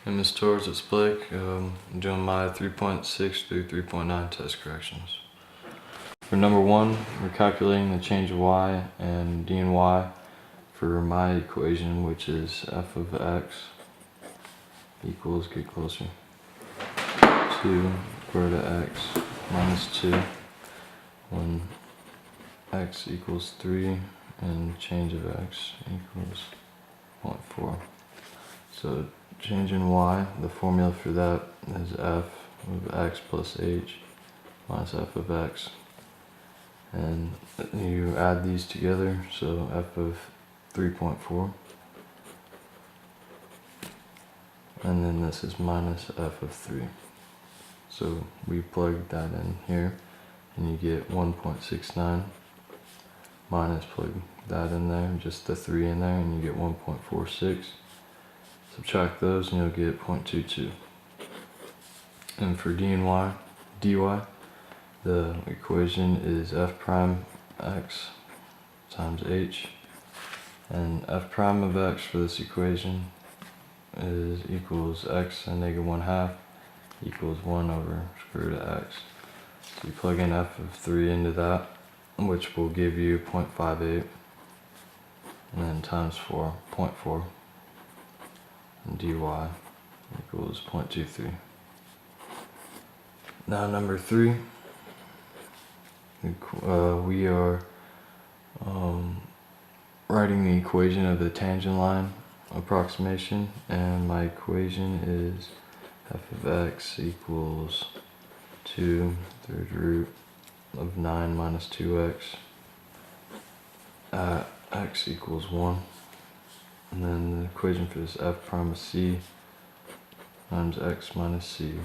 And Ms. Torres, it's Blake. I'm doing my 3.6 through 3.9 test corrections. For number 1, we're calculating the change of y and d and y for my equation, which is f of x equals, get closer, 2 square root of x minus 2 when x equals 3 and change of x equals 0.4. So change in y, the formula for that is f of x plus h minus f of x. And you add these together, so f of 3.4. And then this is minus f of 3. So we plug that in here, and you get 1.69 minus plug that in there, just the 3 in there, and you get 1.46. Subtract those and you'll get 0.22. And for d and y, dy, the equation is f prime x times h, and f prime of x for this equation is equals x and negative 1/2 equals 1 over square root of x. So you plug in f of 3 into that, which will give you 0.58, and then times 4, 0.4, and dy equals 0.23. Now number 3, we are writing the equation of the tangent line approximation, and my equation is f of x equals 2 third root of 9 minus 2x at x equals 1. And then the equation for this f prime of c times x minus c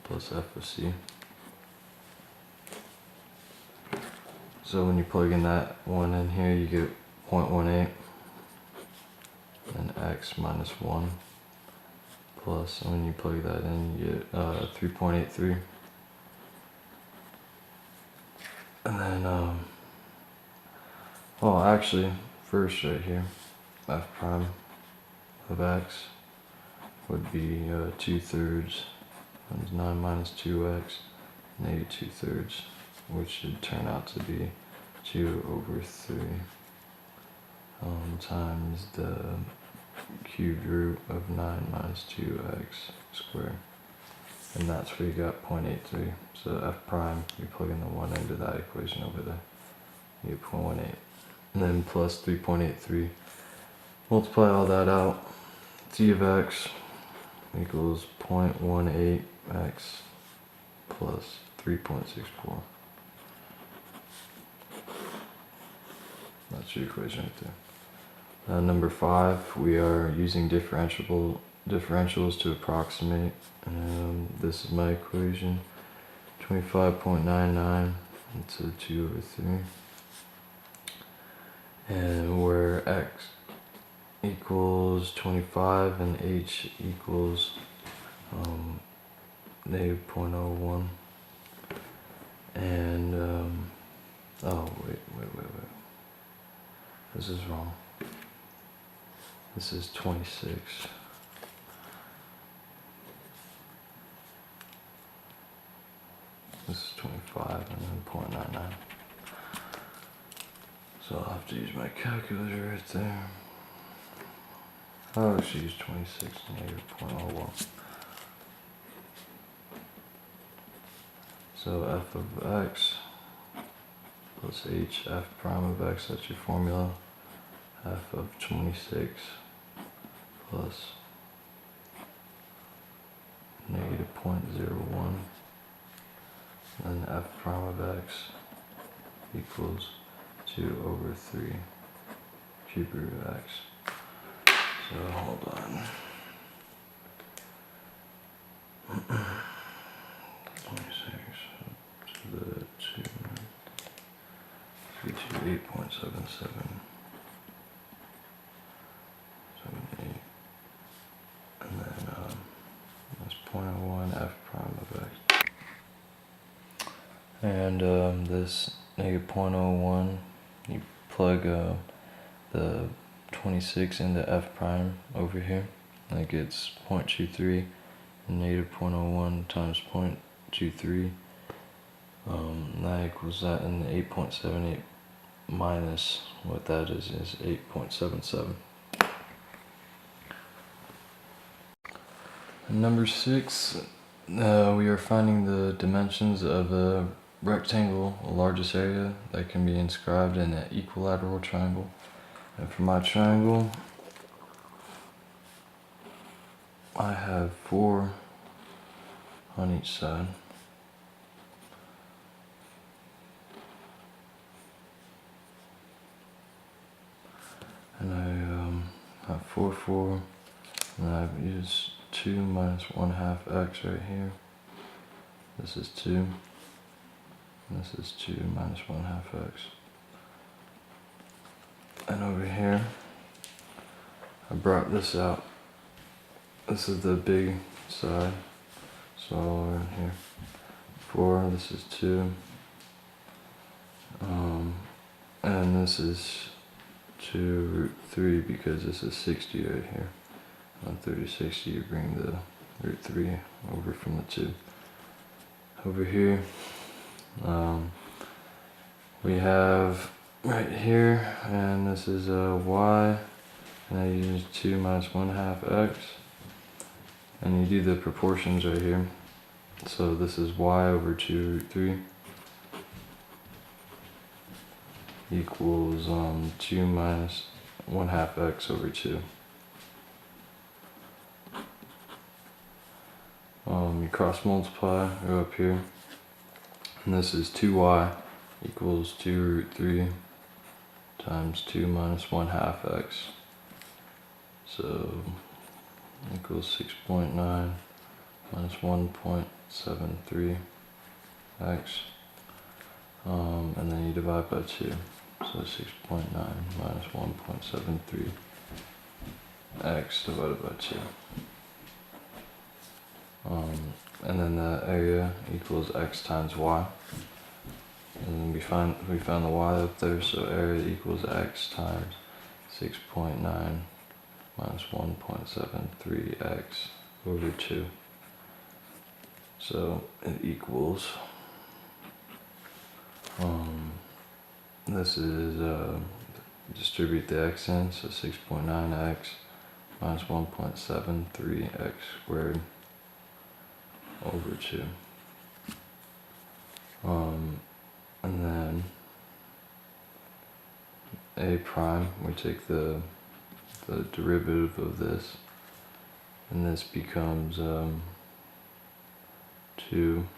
plus f of c. So when you plug in that one in here, you get 0.18 and x minus 1 plus, and when you plug that in, you get 3.83. And then, well, actually, first right here, f prime of x would be 2 thirds times 9 minus 2x, negative 2 thirds, which should turn out to be 2 over 3 times the cubed root of 9 minus 2x squared. And that's where you got 0.83. So f prime, you plug in the 1 into that equation over there, you get 0.18. And then plus 3.83. Multiply all that out. D of x equals 0.18x plus 3.64. That's your equation right there. Number 5, we are using differentials to approximate. This is my equation, 25.99 to 2 over 3. And where x equals 25 and h equals negative 0.01. And, oh, wait. This is wrong. This is 26. This is 25 and then 0.99. So I'll have to use my calculator right there. Oh, she used 26 and negative 0.01. So f of x plus h, f prime of x, that's your formula. F of 26 plus negative 0.01, and f prime of x equals 2 over 3 cube root of x. So hold on. 26 to the 328.77. 78. And then that's 0.01 f prime of x. And this negative 0.01, you plug the 26 into f prime over here, that gets 0.23, and negative 0.01 times 0.23. That equals that, and 8.78 minus what that is 8.77. Number 6, we are finding the dimensions of a rectangle, the largest area that can be inscribed in an equilateral triangle. And for my triangle, I have 4 on each side. And I have 4, 4, and I've used 2 minus 1/2 x right here. This is 2, and this is 2 minus 1/2 x. And over here, I brought this out. This is the big side, so all over here. 4, this is 2, and this is 2√3 because this is 60 right here. On 30/60, you bring the √3 over from the 2. Over here, we have right here, and this is y, and I use 2 minus 1/2 x, and you do the proportions right here. So this is y over 2√3 equals 2 minus 1/2 x over 2. You cross multiply, go up here, and this is 2y equals 2√3 times 2 minus 1/2 x. So equals 6.9 minus 1.73 x. And then you divide by 2. So 6.9 minus 1.73 x divided by 2. And then the area equals x times y. And then we found the y up there, so area equals x times 6.9 minus 1.73 x over 2. So it equals, this is, distribute the x in, so 6.9x minus 1.73x squared over 2. And then a prime, we take the derivative of this, and this becomes 2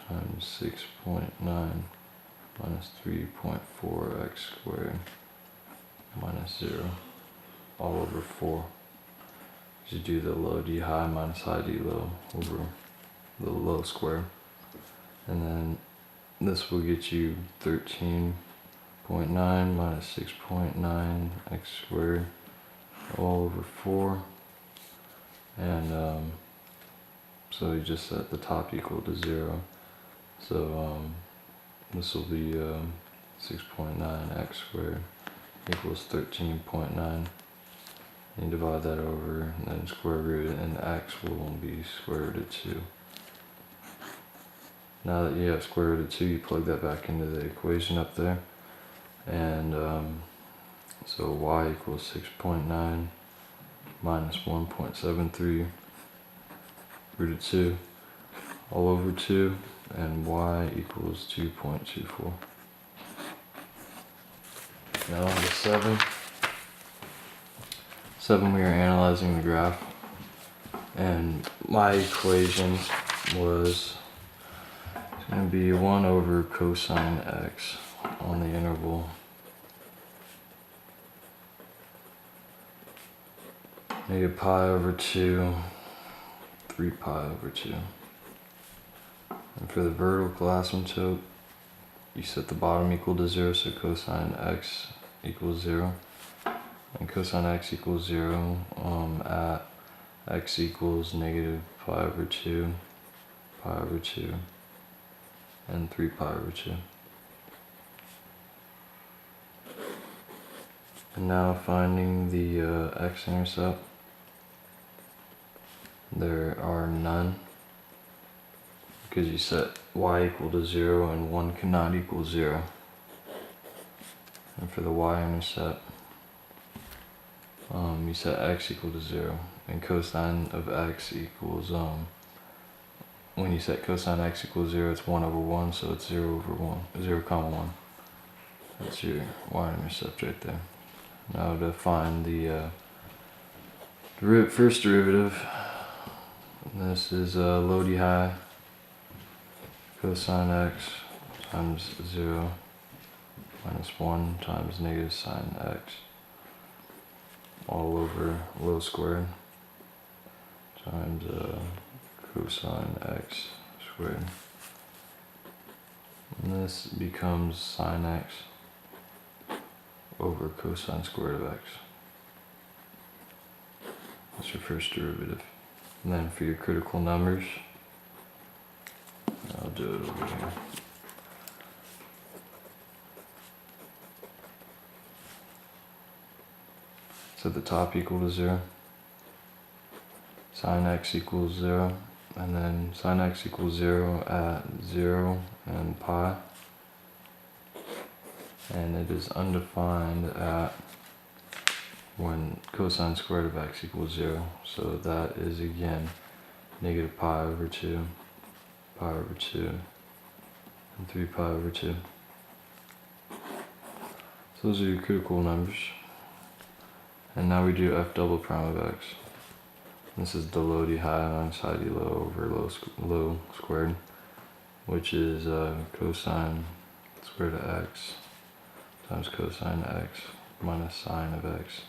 times 6.9 minus 3.4x squared minus 0 all over 4. You do the low d high minus high d low over the low square. And then this will get you 13.9 minus 6.9 x squared all over 4. And so you just set the top equal to 0. So this will be 6.9 x squared equals 13.9. You divide that over and then square root it, and x will be square root of 2. Now that you have square root of 2, you plug that back into the equation up there. And so y equals 6.9 minus 1.73 root of 2 all over 2, and y equals 2.24. Now on to 7. 7, we are analyzing the graph, and my equation was going to be 1 over cosine x on the interval negative pi over 2, 3 pi over 2. And for the vertical asymptote, you set the bottom equal to 0, so cosine x equals 0. And cosine x equals 0 at x equals negative pi over 2, pi over 2, and 3 pi over 2. And now finding the x-intercept. there are none, because you set y equal to 0 and 1 cannot equal 0. And for the y-intercept, you set x equal to 0, and cosine of x equals, when you set cosine x equals 0, it's 1 over 1, so it's 0 over 1, 0 comma 1. That's your y-intercept right there. Now to find the first derivative, this is Lodi high cosine x times 0 minus 1 times negative sine x all over low squared times cosine x squared. And this becomes sine x over cosine squared of x. That's your first derivative. And then for your critical numbers, I'll do it over here. Set the top equal to 0. Sine x equals 0. And then sine x equals 0 at 0 and pi. And it is undefined at when cosine squared of x equals 0. So that is again negative pi over 2, pi over 2, and 3 pi over 2. So those are your critical numbers. And now we do f double prime of x. This is the Lodi high alongside low over low squared, which is cosine squared of x times cosine x minus sine of x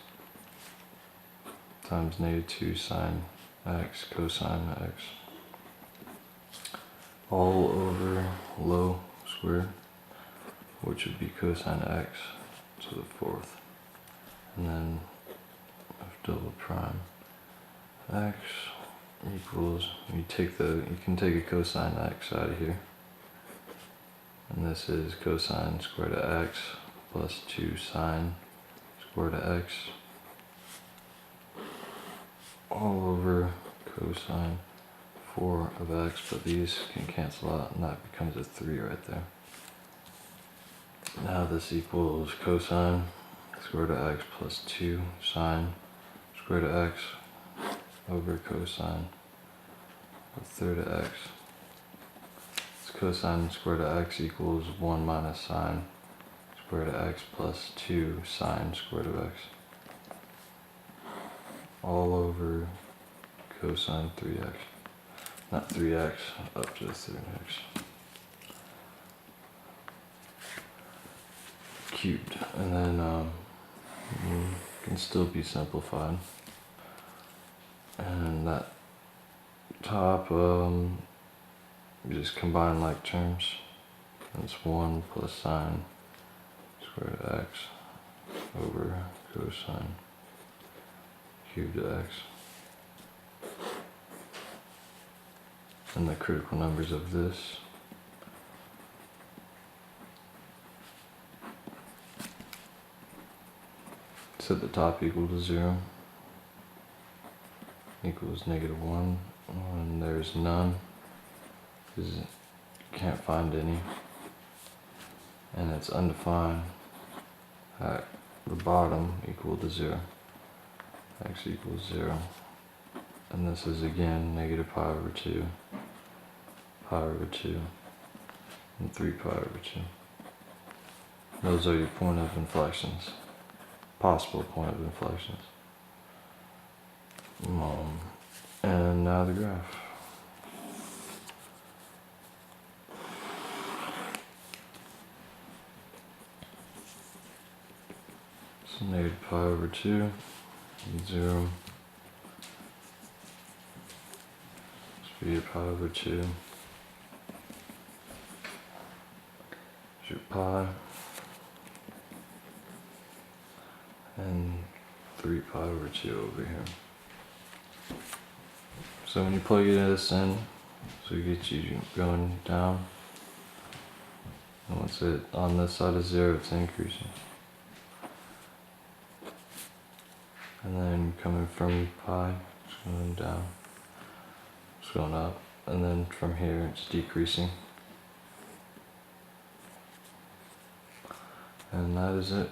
times negative 2 sine x cosine x all over low squared, which would be cosine x to the fourth. And then f double prime x equals, you can take a cosine x out of here, and this is cosine squared of x plus 2 sine squared of x all over cosine 4 of x, but these can cancel out and that becomes a 3 right there. Now this equals cosine square root of x plus 2 sine square root of x over cosine a third of x. It's cosine square root of x equals 1 minus sine square root of x plus 2 sine square root of x all over cosine 3x. Not 3x, up to the third x. Cubed. And then can still be simplified. And that top, you just combine like terms. That's 1 plus sine square root of x over cosine cubed of x. And the critical numbers of this set the top equal to 0 equals -1, and there's none because you can't find any, and it's undefined at the bottom equal to 0, x equals 0, and this is again negative pi over 2, pi over 2, and 3 pi over 2. Those are your point of inflections, possible point of inflections. And now the graph. So negative pi over 2, 0, speed pi over 2, is your pi, and 3 pi over 2 over here. So when you plug this in, so it gets you going down, and once it on this side of 0, it's increasing. And then coming from pi, it's going down. going up, and then from here it's decreasing. And that is it.